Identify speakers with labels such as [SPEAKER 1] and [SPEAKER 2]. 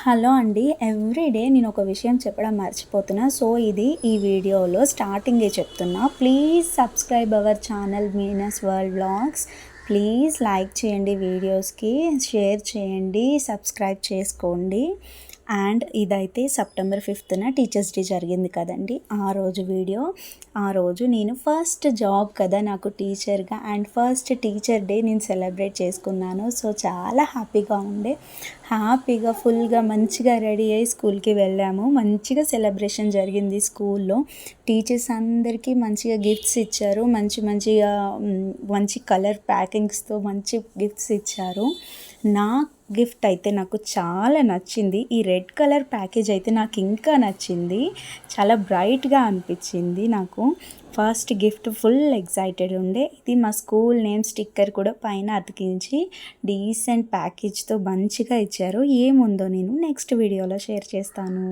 [SPEAKER 1] Hello అండి. Everyday నేను ఒక విషయం చెప్పడం మర్చిపోతున్నా. సో, ఇది ఈ వీడియోలో స్టార్టింగే చెప్తున్నా. Please subscribe our channel minus world vlogs. Please like చేయండి వీడియోస్‌కి, షేర్ చేయండి, సబ్స్క్రైబ్ చేసుకోండి. అండ్ ఇదైతే సెప్టెంబర్ 5న టీచర్స్ డే జరిగింది కదండీ! ఆ రోజు వీడియో. ఆ రోజు నేను ఫస్ట్ జాబ్ కదా నాకు టీచర్‌గా అండ్ ఫస్ట్ టీచర్ డే నేను సెలబ్రేట్ చేసుకున్నాను. సో, చాలా హ్యాపీగా ఉండే. హ్యాపీగా ఫుల్‌గా మంచిగా రెడీ అయ్యి స్కూల్‌కి వెళ్ళాము. మంచిగా సెలబ్రేషన్ జరిగింది స్కూల్‌లో. టీచర్స్ అందరికీ మంచిగా గిఫ్ట్స్ ఇచ్చారు. మంచిగా మంచి కలర్ ప్యాకింగ్స్‌తో మంచి గిఫ్ట్స్ ఇచ్చారు. నా గిఫ్ట్ అయితే నాకు చాలా నచ్చింది. ఈ రెడ్ కలర్ ప్యాకేజ్ అయితే నాకు ఇంకా నచ్చింది. చాలా బ్రైట్‌గా అనిపించింది నాకు. ఫస్ట్ గిఫ్ట్ ఫుల్ ఎక్సైటెడ్ ఉండే. ఇది మా స్కూల్ నేమ్ స్టిక్కర్ కూడా పైన అతికించి డీసెంట్ ప్యాకేజ్‌తో మంచిగా ఇచ్చారు. ఏముందో నేను నెక్స్ట్ వీడియోలో షేర్ చేస్తాను.